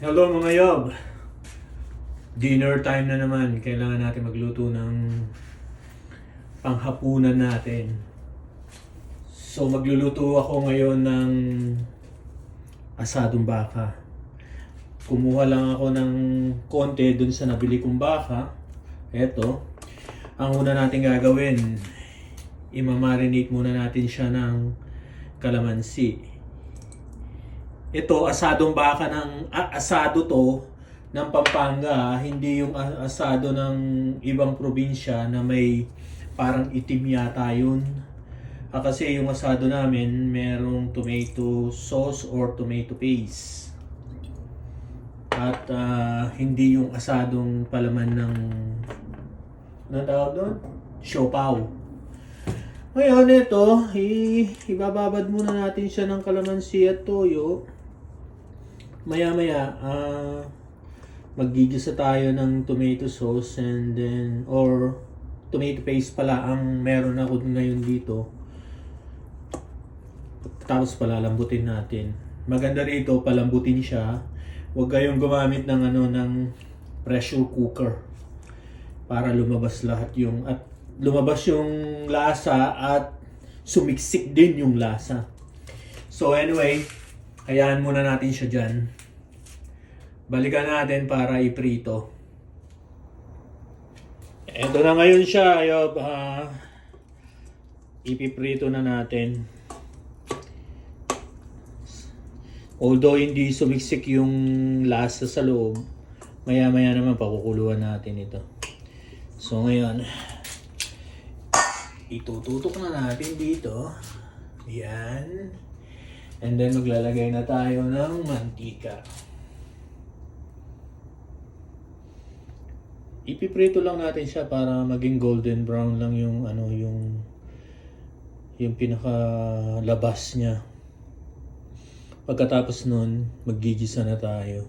Hello mga yob! Dinner time na naman. Kailangan natin magluto ng panghapunan natin. So magluluto ako ngayon ng asadong baka. Kumuha lang ako ng konti dun sa nabili kong baka. Eto. Ang una natin gagawin, imamarinate muna natin siya ng kalamansi. Ito, asadong baka asado to ng Pampanga, hindi yung asado ng ibang probinsya na may parang itim yata yun. Kasi yung asado namin, merong tomato sauce or tomato paste. At hindi yung asadong palaman ng tawag doon? Siopaw. Ngayon, ito, ibababad muna natin siya ng kalamansi at toyo. Maya-maya, maggigisa tayo ng tomato sauce and then, or tomato paste pala ang meron ako ngayon dito. Tapos palalambutin natin. Maganda rito, palambutin siya. Huwag kayong gumamit ng ng pressure cooker para lumabas lahat lumabas yung lasa at sumiksik din yung lasa. So anyway, hayaan muna natin siya dyan. Balikan natin para iprito. Ito na ngayon siya. Ayob, ipiprito na natin. Although hindi sumiksik yung lasa sa loob, maya-maya naman pakukuluan natin ito. So ngayon, itututok na natin dito. Yan. And then maglalagay na tayo ng mantika. Ipiprito lang natin siya para maging golden brown lang yung yung pinaka labas niya. Pagkatapos nun, maggigisa na tayo.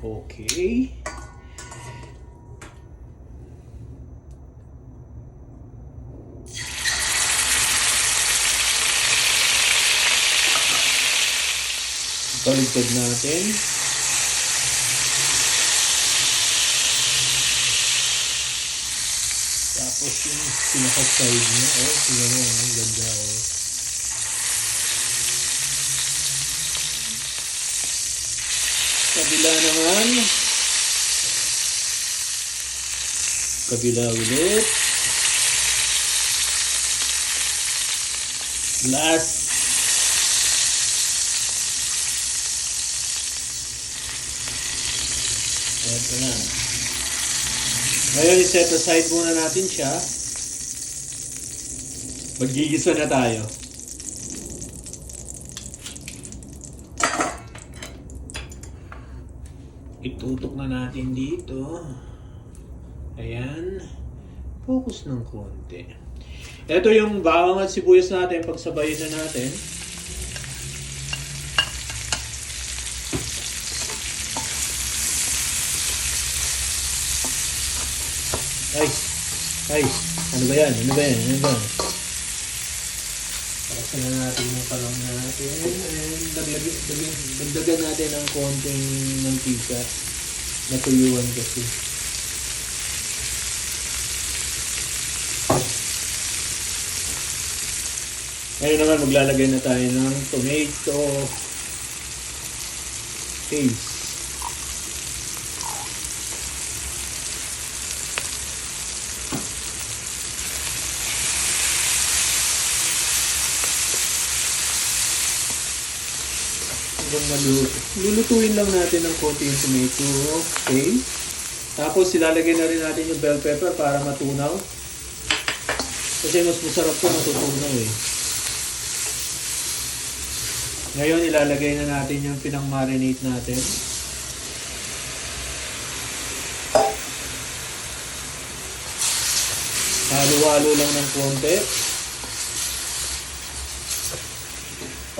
Okay. Baligtad natin. Tapos yung pinaka-side niya. Oh, tingnan mo. Ang ganda. Oh. Kabila naman. Kabila ulit. Last. Ito na. Ngayon, i-set aside muna natin siya. Maggigisa na tayo. Itutok na natin dito. Ayan. Focus ng konti. Ito yung bawang at sibuyas natin. Pagsabayin na natin. Ay, ano ba yan? Pakasan na natin yung kalong natin and dagdagan natin ng konting mantika. Natuyuan kasi. Ngayon naman maglalagay na tayo ng tomato paste. Lulutuin lang natin ng konti yung tomato paste. Tapos ilalagay na rin natin yung bell pepper para matunaw. Kasi mas masarap po matutunaw eh. Ngayon ilalagay na natin yung pinang-marinate natin. Halo-halo lang ng konti.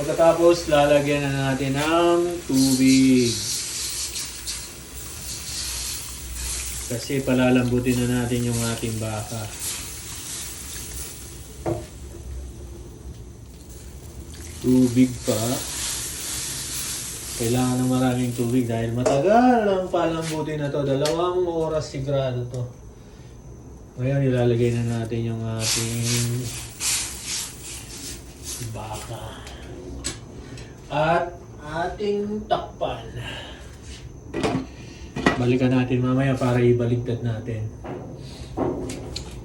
Pagkatapos, lalagyan na natin ng tubig. Kasi palalambutin na natin yung ating baka. Tubig pa. Kailangan ng maraming tubig dahil matagal ang palambutin na to. 2 oras sigurado to. Ngayon ilalagay na natin yung ating baka. At ating takpan. Balikan natin mamaya para ibaligtad natin.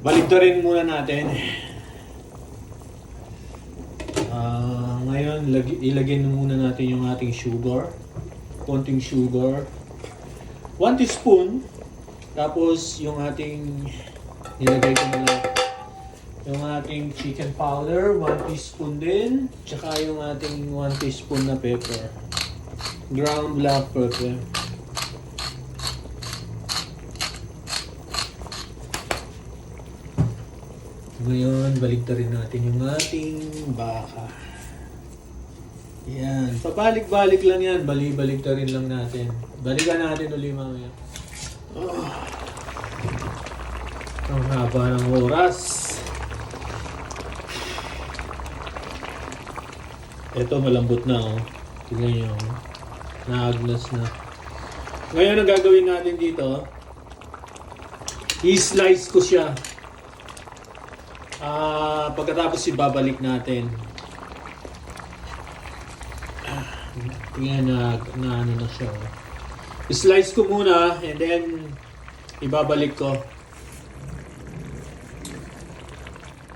Baligtarin muna natin. Ngayon, ilagay muna natin yung ating sugar. Konting sugar. 1 teaspoon. Tapos, yung ating, nilagay ko na lang, yung ating chicken powder, 1 teaspoon din. Tsaka yung ating 1 teaspoon na pepper. Ground black pepper. Ngayon, baligtarin natin yung ating baka. Yan. Pabalik-balik lang yan. Bali-baligtarin lang natin. Balikan natin ulit mamaya. Oh. Ang haba ng oras. Ito malambot na oh. Tignan nyo. Naagnas na. Ngayon ang gagawin natin dito, i-slice ko siya. Pagkatapos ibabalik natin. Tingnan na ano na siya. I-slice ko muna and then ibabalik ko.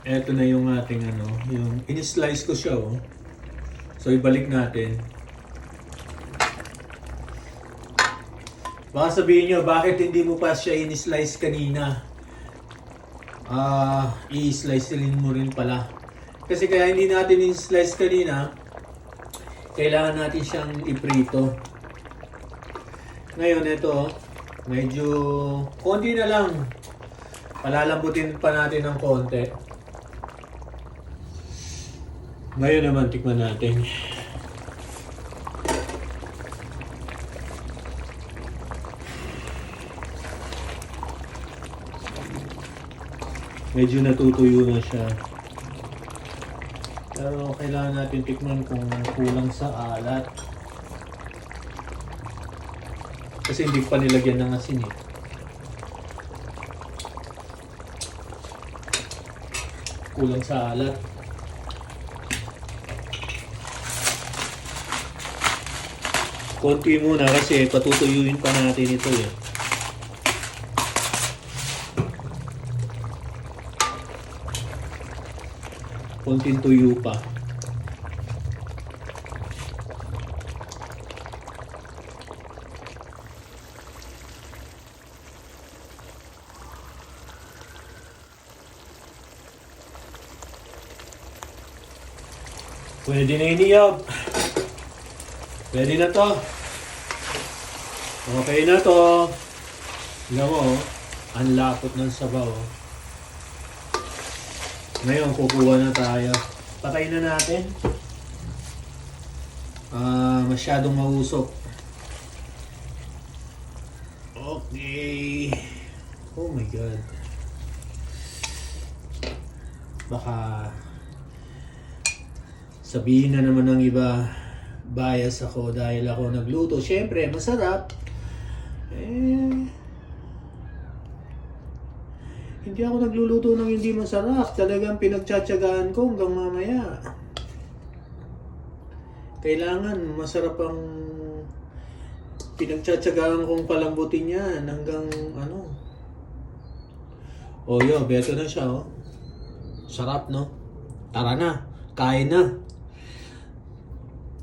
Ito na yung ating ano, yung in-slice ko siya oh. So ibalik natin. Baka sabihin nyo, bakit hindi mo pa siya in-slice kanina? I-slice mo rin pala. Kasi kaya hindi natin in-slice kanina, kailangan natin siyang iprito. Ngayon ito, medyo konti na lang. Palalambutin pa natin ng konti. Ngayon naman tikman natin. Medyo natutuyo na siya. Pero kailangan natin tikman kung kulang sa alat. Kasi hindi pa nilagyan ng asin eh. Kulang sa alat. Konti muna kasi patutuyuin pa natin ito eh. Konting tuyo pa. Pwede na iniyab. Pwede na to. Okay na to. Tignan mo, ang lapot ng sabaw. Ngayon, kukuha na tayo. Patay na natin. Masyadong mausok. Okay. Oh my God. Baka sabihin na naman ng iba, bias ako dahil ako nagluto. Siyempre, masarap. Hindi ako nagluluto ng hindi masarap. Talagang pinagtsatsagaan ko hanggang mamaya. Kailangan masarap ang pinagtsatsagaan kong palambutin yan hanggang ano. Oh yo, beto na siya oh. Sarap no? Tara na, kain na.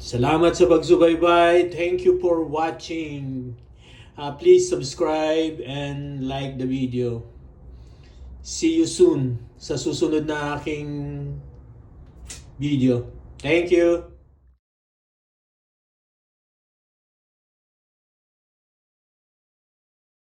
Salamat sa pagsubaybay. Thank you for watching. Please subscribe and like the video. See you soon sa susunod na aking video. Thank you.